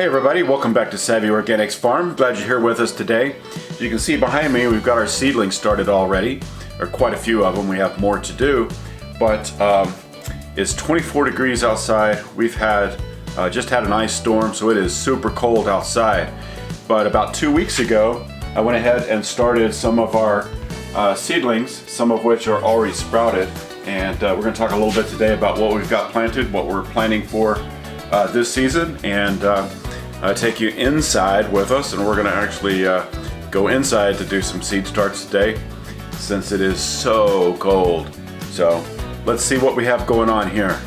Hey everybody, welcome back to Savvy Organics Farm. Glad you're here with us today. As you can see behind me, we've got our seedlings started already. There are quite a few of them. We have more to do, but it's 24 degrees outside. We've had just had an ice storm, so it is super cold outside. But about 2 weeks ago, I went ahead and started some of our seedlings, some of which are already sprouted. And we're going to talk a little bit today about what we've got planted, what we're planning for this season, and take you inside with us. And we're going to actually go inside to do some seed starts today since it is so cold. So let's see what we have going on here.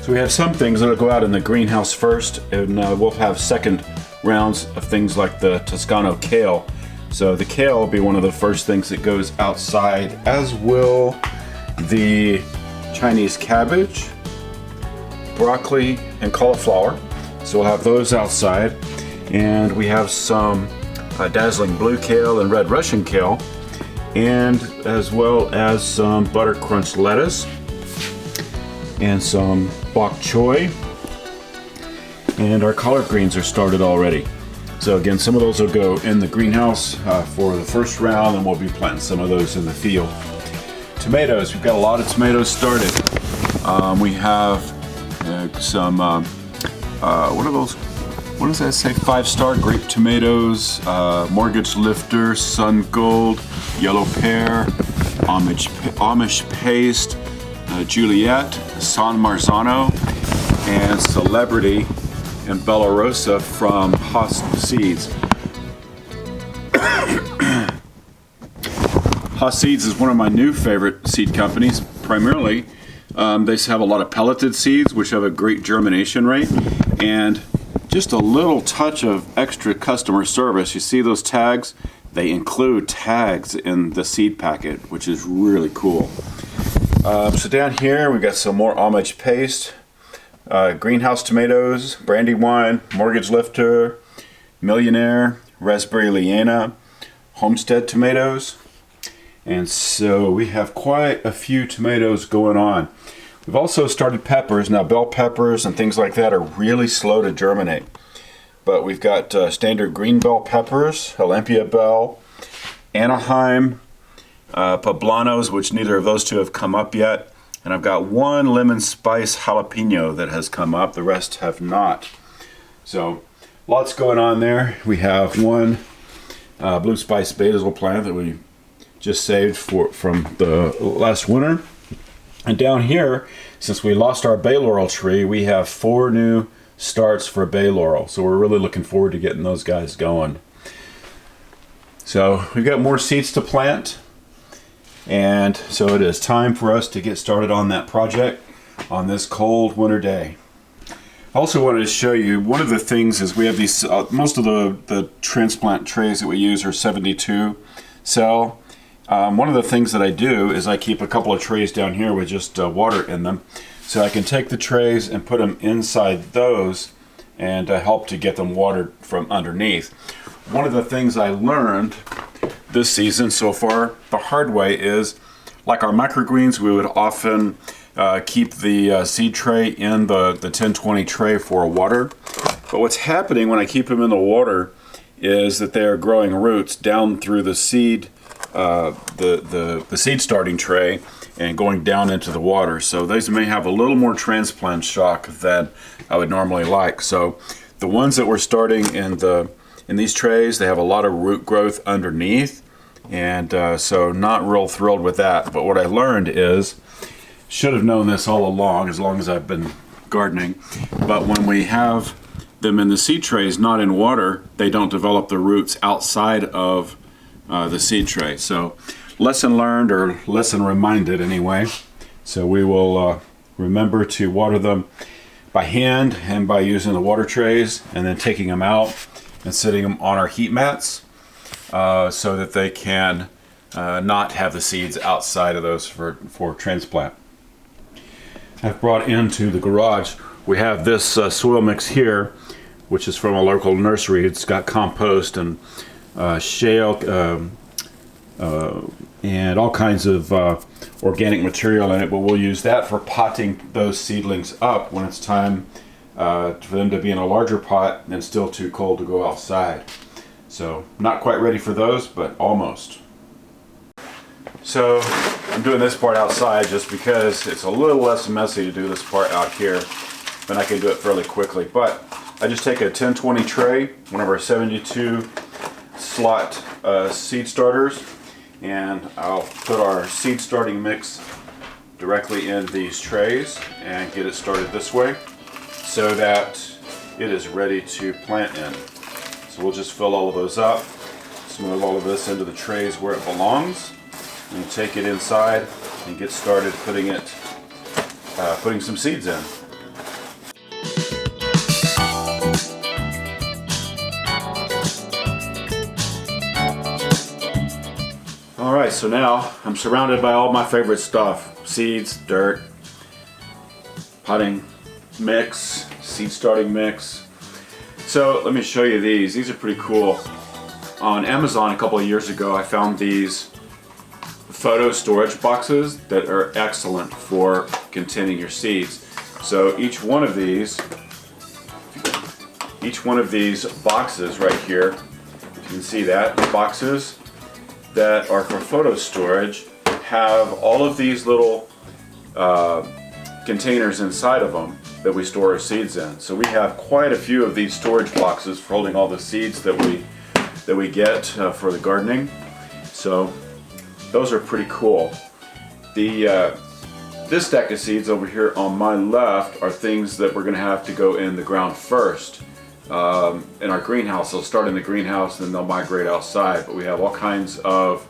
So we have some things that'll go out in the greenhouse first, and we'll have second rounds of things like the Toscano kale. So the kale will be one of the first things that goes outside, as will the Chinese cabbage, broccoli, and cauliflower. So we'll have those outside. And we have some dazzling blue kale and red Russian kale, and as well as some butter crunch lettuce and some bok choy. And our collard greens are started already. So again, some of those will go in the greenhouse for the first round, and we'll be planting some of those in the field. Tomatoes, we've got a lot of tomatoes started. We have some, what are those? What does that say? 5-star grape tomatoes, mortgage lifter, sun gold, yellow pear, Amish paste, Juliet, San Marzano, and Celebrity and Bella Rosa from Haas Seeds. Haas Seeds is one of my new favorite seed companies. Primarily, they have a lot of pelleted seeds, which have a great germination rate, and just a little touch of extra customer service. You see those tags? They include tags in the seed packet, which is really cool. So down here, we've got some more Amish paste. Greenhouse tomatoes, Brandywine, Mortgage Lifter, Millionaire, Raspberry Liana, Homestead tomatoes. And so we have quite a few tomatoes going on. We've also started peppers. Now bell peppers and things like that are really slow to germinate. But we've got standard green bell peppers, Olympia bell, Anaheim, poblanos, which neither of those two have come up yet. And I've got one lemon spice jalapeno that has come up. The rest have not. So lots going on there. We have one blue spice basil plant that we just saved from the last winter. And down here, since we lost our bay laurel tree, we have 4 new starts for bay laurel. So we're really looking forward to getting those guys going. So we've got more seeds to plant. And so it is time for us to get started on that project on this cold winter day. I also wanted to show you, one of the things is we have these, most of the transplant trays that we use are 72 cell. One of the things that I do is I keep a couple of trays down here with just water in them. So I can take the trays and put them inside those and help to get them watered from underneath. One of the things I learned this season so far the hard way is, like our microgreens, we would often keep the seed tray in the 10-20 tray for water. But what's happening when I keep them in the water is that they are growing roots down through the seed, the seed starting tray, and going down into the water. So these may have a little more transplant shock than I would normally like. So the ones that we're starting in these trays, they have a lot of root growth underneath, and so not real thrilled with that. But what I learned is, should have known this all along as I've been gardening, but when we have them in the seed trays not in water, they don't develop the roots outside of the seed tray. So lesson learned, or lesson reminded anyway. So we will remember to water them by hand and by using the water trays, and then taking them out and setting them on our heat mats so that they can not have the seeds outside of those for transplant. I've brought into the garage, we have this soil mix here, which is from a local nursery. It's got compost and shale, and all kinds of organic material in it, but we'll use that for potting those seedlings up when it's time for them to be in a larger pot and still too cold to go outside. So not quite ready for those, but almost. So I'm doing this part outside just because it's a little less messy to do this part out here, and I can do it fairly quickly. But I just take a 1020 tray, one of our 72 slot seed starters, and I'll put our seed starting mix directly in these trays and get it started this way so that it is ready to plant in. So we'll just fill all of those up, smooth all of this into the trays where it belongs, and take it inside and get started putting some seeds in. Alright, so now I'm surrounded by all my favorite stuff. Seeds, dirt, potting mix, seed starting mix. So let me show you these. These are pretty cool. On Amazon a couple of years ago I found these photo storage boxes that are excellent for containing your seeds. So each one of these boxes right here, you can see that, the boxes that are for photo storage have all of these little containers inside of them that we store our seeds in. So we have quite a few of these storage boxes for holding all the seeds that we get for the gardening. So those are pretty cool. This stack of seeds over here on my left are things that we're going to have to go in the ground first in our greenhouse. They'll start in the greenhouse and then they'll migrate outside. But we have all kinds of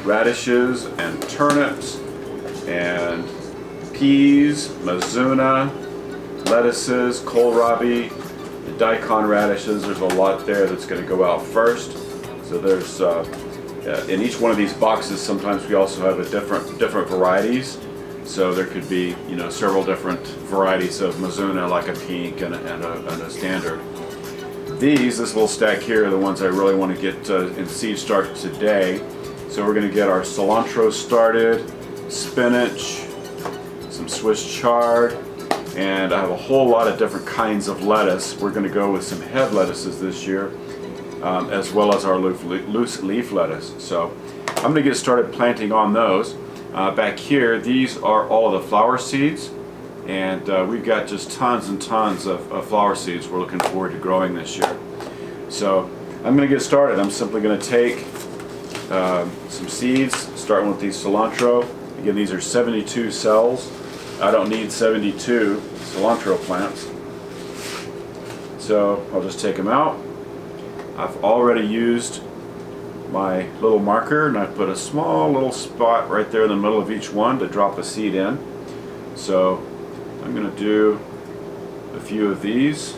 radishes and turnips and peas, mizuna, lettuces, kohlrabi, daikon radishes. There's a lot there that's going to go out first. So there's in each one of these boxes, sometimes we also have a different varieties. So there could be, you know, several different varieties of mizuna, like a pink and a standard. This little stack here are the ones I really want to get in seed start today. So we're going to get our cilantro started, spinach, some Swiss chard, and I have a whole lot of different kinds of lettuce. We're going to go with some head lettuces this year, as well as our loose leaf lettuce. So I'm going to get started planting on those. Back here, these are all of the flower seeds, and we've got just tons and tons of flower seeds we're looking forward to growing this year. So I'm going to get started. I'm simply going to take some seeds, starting with these cilantro. Again, these are 72 cells. I don't need 72 cilantro plants. So I'll just take them out. I've already used my little marker and I put a small little spot right there in the middle of each one to drop a seed in. So I'm going to do a few of these.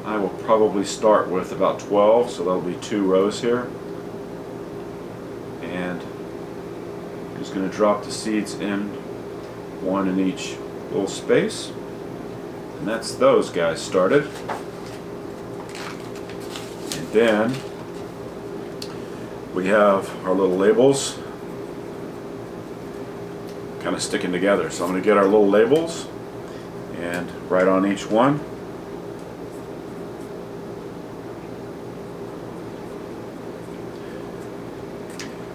I will probably start with about 12, so that'll be 2 rows here. And I'm just going to drop the seeds in, one in each little space. And that's those guys started. And then we have our little labels kind of sticking together. So I'm going to get our little labels and write on each one.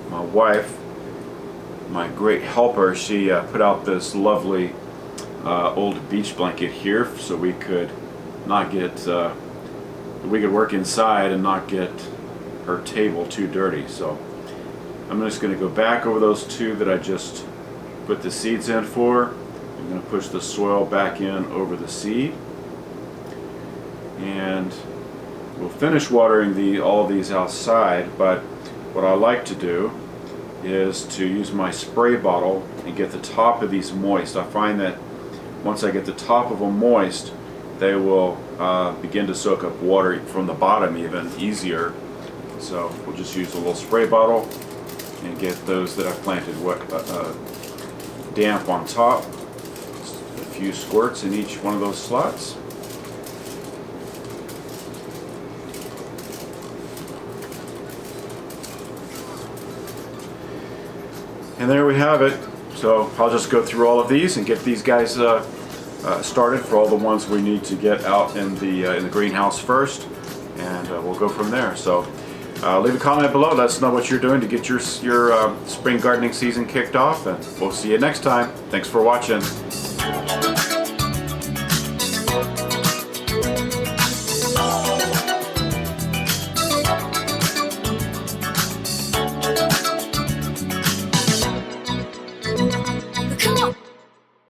My wife, my great helper, she put out this lovely old beach blanket here so we could not get we could work inside and not get her table too dirty. So I'm just going to go back over those 2 that I just put the seeds in for. I'm going to push the soil back in over the seed, and we'll finish watering all of these outside. But what I like to do is to use my spray bottle and get the top of these moist. I find that once I get the top of them moist, they will begin to soak up water from the bottom even easier. So we'll just use a little spray bottle and get those that I've planted damp on top. Just a few squirts in each one of those slots. And there we have it. So I'll just go through all of these and get these guys started for all the ones we need to get out in the greenhouse first, and we'll go from there. So leave a comment below. Let us know what you're doing to get your spring gardening season kicked off, and we'll see you next time. Thanks for watching.